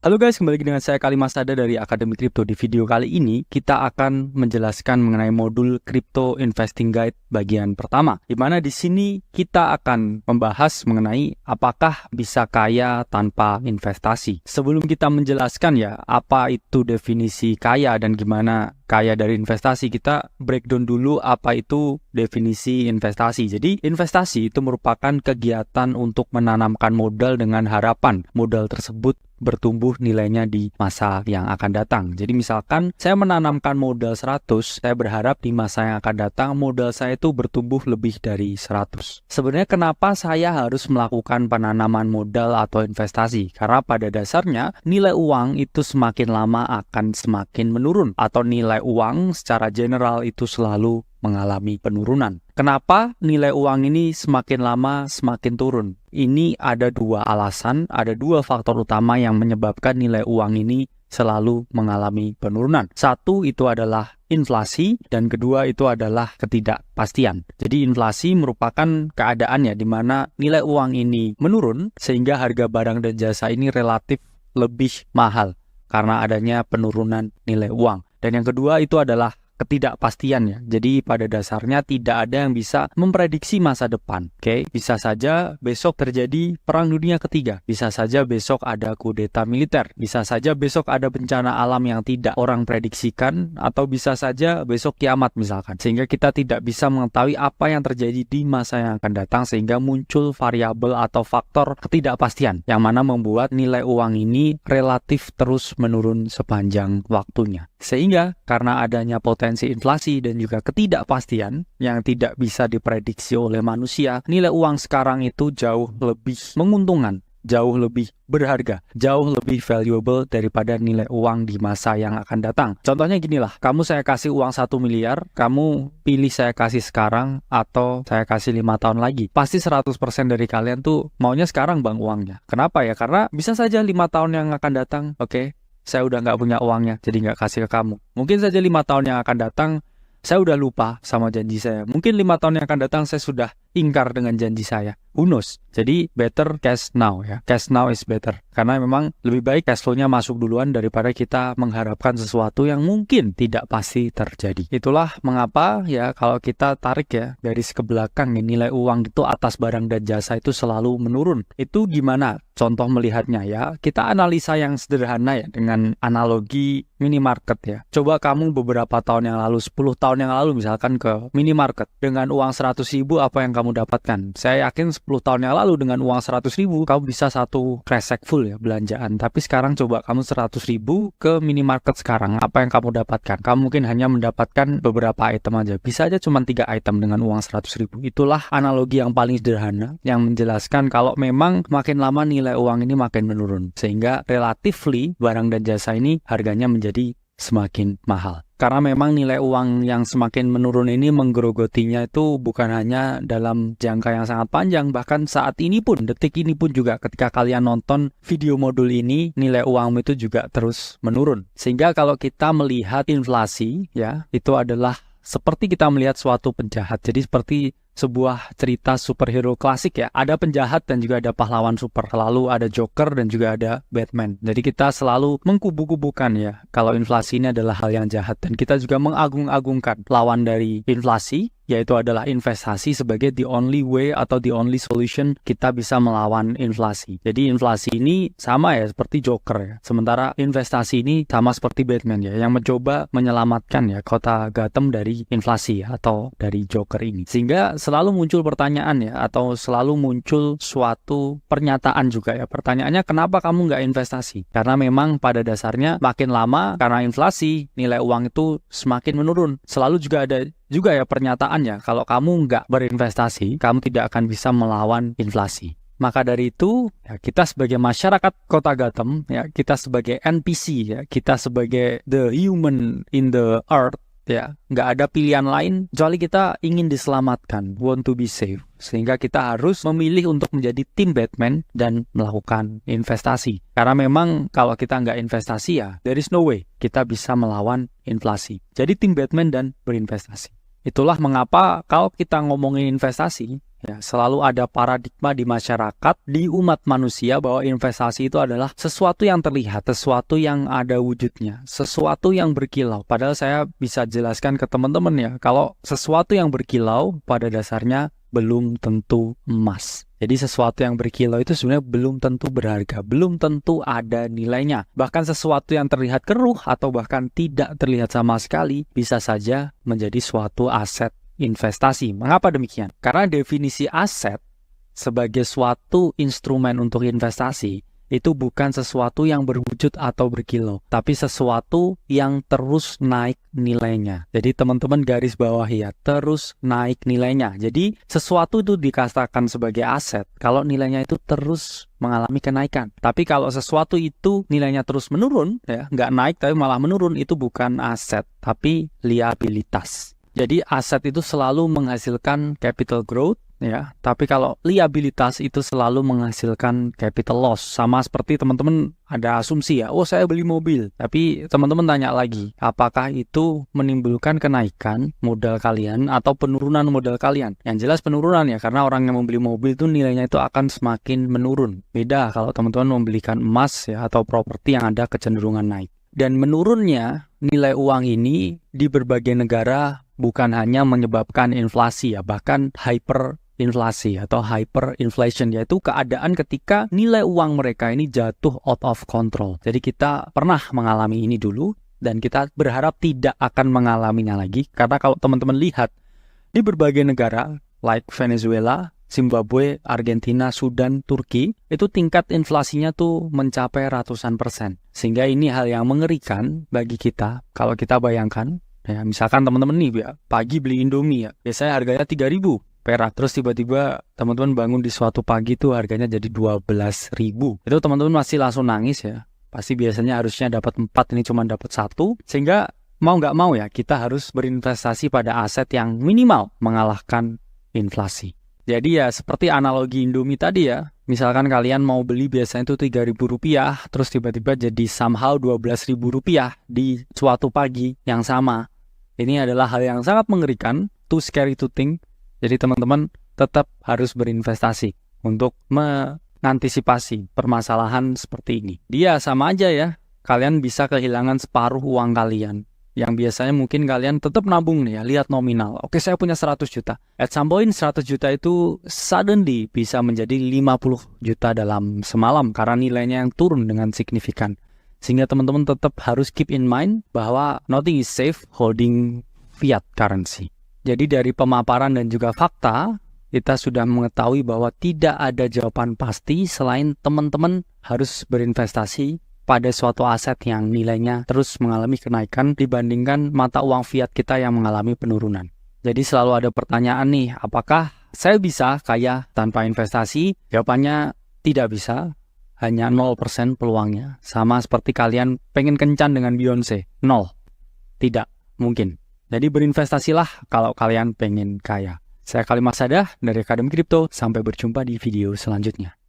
Halo guys, kembali lagi dengan saya Kali Mas Sada dari Akademi Kripto. Di video kali ini kita akan menjelaskan mengenai modul Crypto Investing Guide bagian pertama, di mana di sini kita akan membahas mengenai apakah bisa kaya tanpa investasi. Sebelum kita menjelaskan ya apa itu definisi kaya dan gimana kaya dari investasi, kita breakdown dulu apa itu definisi investasi. Jadi investasi itu merupakan kegiatan untuk menanamkan modal dengan harapan modal tersebut bertumbuh nilainya di masa yang akan datang. Jadi misalkan saya menanamkan modal 100, saya berharap di masa yang akan datang modal saya itu bertumbuh lebih dari 100. Sebenarnya kenapa saya harus melakukan penanaman modal atau investasi? Karena pada dasarnya nilai uang itu semakin lama akan semakin menurun, atau nilai uang secara general itu selalu mengalami penurunan. Kenapa nilai uang ini semakin lama semakin turun? Ini ada dua alasan, ada dua faktor utama yang menyebabkan nilai uang ini selalu mengalami penurunan. Satu itu adalah inflasi, dan kedua itu adalah ketidakpastian. Jadi inflasi merupakan keadaan ya di mana nilai uang ini menurun sehingga harga barang dan jasa ini relatif lebih mahal karena adanya penurunan nilai uang. Dan yang kedua itu adalah ketidakpastian ya. Jadi pada dasarnya tidak ada yang bisa memprediksi masa depan. Oke, bisa saja besok terjadi perang dunia ketiga, bisa saja besok ada kudeta militer, bisa saja besok ada bencana alam yang tidak orang prediksikan, atau bisa saja besok kiamat misalkan. Sehingga kita tidak bisa mengetahui apa yang terjadi di masa yang akan datang, sehingga muncul variabel atau faktor ketidakpastian yang mana membuat nilai uang ini relatif terus menurun sepanjang waktunya. Sehingga karena adanya potensi inflasi dan juga ketidakpastian yang tidak bisa diprediksi oleh manusia, nilai uang sekarang itu jauh lebih menguntungkan, jauh lebih berharga, jauh lebih valuable daripada nilai uang di masa yang akan datang. Contohnya ginilah, saya kasih uang 1 miliar, kamu pilih saya kasih sekarang atau saya kasih 5 tahun lagi. Pasti 100% dari kalian tuh maunya sekarang bang uangnya. Kenapa ya? Karena bisa saja 5 tahun yang akan datang, oke, saya udah nggak punya uangnya, jadi nggak kasih ke kamu. Mungkin saja 5 tahun yang akan datang, saya udah lupa sama janji saya. Mungkin 5 tahun yang akan datang, saya sudah ingkar dengan janji saya. Who knows? Jadi better cash now ya. Cash now is better. Karena memang lebih baik cash flow-nya masuk duluan daripada kita mengharapkan sesuatu yang mungkin tidak pasti terjadi. Itulah mengapa ya kalau kita tarik ya garis ke belakang ya, nilai uang itu atas barang dan jasa itu selalu menurun. Itu gimana? Contoh melihatnya ya. Kita analisa yang sederhana ya dengan analogi minimarket ya. Coba kamu beberapa tahun yang lalu, 10 tahun yang lalu misalkan ke minimarket dengan uang 100.000, apa yang kamu dapatkan? Saya yakin 10 tahun yang lalu dengan uang 100.000 kamu bisa satu kresek full ya belanjaan. Tapi sekarang coba kamu 100.000 ke minimarket sekarang, apa yang kamu dapatkan? Kamu mungkin hanya mendapatkan beberapa item aja. Bisa aja cuma 3 item dengan uang 100.000. Itulah analogi yang paling sederhana yang menjelaskan kalau memang makin lama nilai uang ini makin menurun, sehingga relatively barang dan jasa ini harganya menjadi semakin mahal. Karena memang nilai uang yang semakin menurun ini menggerogotinya itu bukan hanya dalam jangka yang sangat panjang, bahkan saat ini pun, detik ini pun juga ketika kalian nonton video modul ini, nilai uangmu itu juga terus menurun. Sehingga kalau kita melihat inflasi ya, itu adalah seperti kita melihat suatu penjahat. Jadi seperti sebuah cerita superhero klasik ya. Ada penjahat dan juga ada pahlawan super. Lalu ada Joker dan juga ada Batman. Jadi kita selalu mengkubu-kubukan ya kalau inflasi ini adalah hal yang jahat. Dan kita juga mengagung-agungkan lawan dari inflasi, yaitu adalah investasi sebagai the only way atau the only solution kita bisa melawan inflasi. Jadi inflasi ini sama ya seperti Joker ya. Sementara investasi ini sama seperti Batman ya, yang mencoba menyelamatkan ya kota Gotham dari inflasi ya, atau dari Joker ini. Sehingga selalu muncul pertanyaan ya, atau selalu muncul suatu pernyataan juga ya. Pertanyaannya, kenapa kamu nggak investasi? Karena memang pada dasarnya makin lama karena inflasi, nilai uang itu semakin menurun. Selalu juga ada ya pernyataannya, kalau kamu nggak berinvestasi, kamu tidak akan bisa melawan inflasi. Maka dari itu, ya, kita sebagai masyarakat kota Gotham, ya, kita sebagai NPC, ya, kita sebagai the human in the earth, ya, nggak ada pilihan lain kecuali kita ingin diselamatkan, want to be safe. Sehingga kita harus memilih untuk menjadi tim Batman dan melakukan investasi. Karena memang kalau kita nggak investasi ya, there is no way kita bisa melawan inflasi. Jadi tim Batman dan berinvestasi. Itulah mengapa kalau kita ngomongin investasi, Ya, selalu ada paradigma di masyarakat, di umat manusia bahwa investasi itu adalah sesuatu yang terlihat, sesuatu yang ada wujudnya, sesuatu yang berkilau. Padahal saya bisa jelaskan ke teman-teman ya, kalau sesuatu yang berkilau pada dasarnya belum tentu emas. Jadi sesuatu yang berkilau itu sebenarnya belum tentu berharga, belum tentu ada nilainya. Bahkan sesuatu yang terlihat keruh atau bahkan tidak terlihat sama sekali bisa saja menjadi suatu aset investasi. Mengapa demikian? Karena definisi aset sebagai suatu instrumen untuk investasi itu bukan sesuatu yang berwujud atau berkilau, tapi sesuatu yang terus naik nilainya. Jadi teman-teman garis bawah ya, terus naik nilainya. Jadi sesuatu itu dikatakan sebagai aset kalau nilainya itu terus mengalami kenaikan. Tapi kalau sesuatu itu nilainya terus menurun, ya nggak naik tapi malah menurun, itu bukan aset, tapi liabilitas. Jadi aset itu selalu menghasilkan capital growth, ya. Tapi kalau liabilitas itu selalu menghasilkan capital loss. Sama seperti teman-teman ada asumsi ya, oh saya beli mobil. Tapi teman-teman tanya lagi, apakah itu menimbulkan kenaikan modal kalian atau penurunan modal kalian? Yang jelas penurunan ya, karena orang yang membeli mobil itu nilainya itu akan semakin menurun. Beda kalau teman-teman membelikan emas ya atau properti yang ada kecenderungan naik. Dan menurunnya nilai uang ini di berbagai negara bukan hanya menyebabkan inflasi ya, bahkan hyperinflasi atau hyperinflation, yaitu keadaan ketika nilai uang mereka ini jatuh out of control. Jadi kita pernah mengalami ini dulu dan kita berharap tidak akan mengalaminya lagi, karena kalau teman-teman lihat di berbagai negara like Venezuela, Zimbabwe, Argentina, Sudan, Turki, itu tingkat inflasinya tuh mencapai ratusan %. Sehingga ini hal yang mengerikan bagi kita kalau kita bayangkan. Ya, misalkan teman-teman nih ya, pagi beli Indomie ya, biasanya harganya 3.000 perak, terus tiba-tiba teman-teman bangun di suatu pagi tuh harganya jadi 12.000. Itu teman-teman masih langsung nangis ya. Pasti biasanya harusnya dapat 4, ini cuma dapat 1. Sehingga mau nggak mau ya, kita harus berinvestasi pada aset yang minimal mengalahkan inflasi. Jadi ya seperti analogi Indomie tadi ya, misalkan kalian mau beli biasanya itu Rp3.000, terus tiba-tiba jadi somehow Rp12.000 di suatu pagi yang sama. Ini adalah hal yang sangat mengerikan, too scary to think. Jadi teman-teman tetap harus berinvestasi untuk mengantisipasi permasalahan seperti ini. Dia sama aja ya, kalian bisa kehilangan separuh uang kalian. Yang biasanya mungkin kalian tetap nabung nih ya, lihat nominal. Oke, saya punya 100 juta. At some point 100 juta itu suddenly bisa menjadi 50 juta dalam semalam karena nilainya yang turun dengan signifikan. Sehingga teman-teman tetap harus keep in mind bahwa nothing is safe holding fiat currency. Jadi dari pemaparan dan juga fakta, kita sudah mengetahui bahwa tidak ada jawaban pasti selain teman-teman harus berinvestasi pada suatu aset yang nilainya terus mengalami kenaikan dibandingkan mata uang fiat kita yang mengalami penurunan. Jadi selalu ada pertanyaan nih, apakah saya bisa kaya tanpa investasi? Jawabannya tidak bisa. Hanya 0% peluangnya. Sama seperti kalian pengen kencan dengan Beyonce. 0. Tidak mungkin. Jadi berinvestasilah kalau kalian pengen kaya. Saya Khalid Masadah dari Akademi Kripto. Sampai berjumpa di video selanjutnya.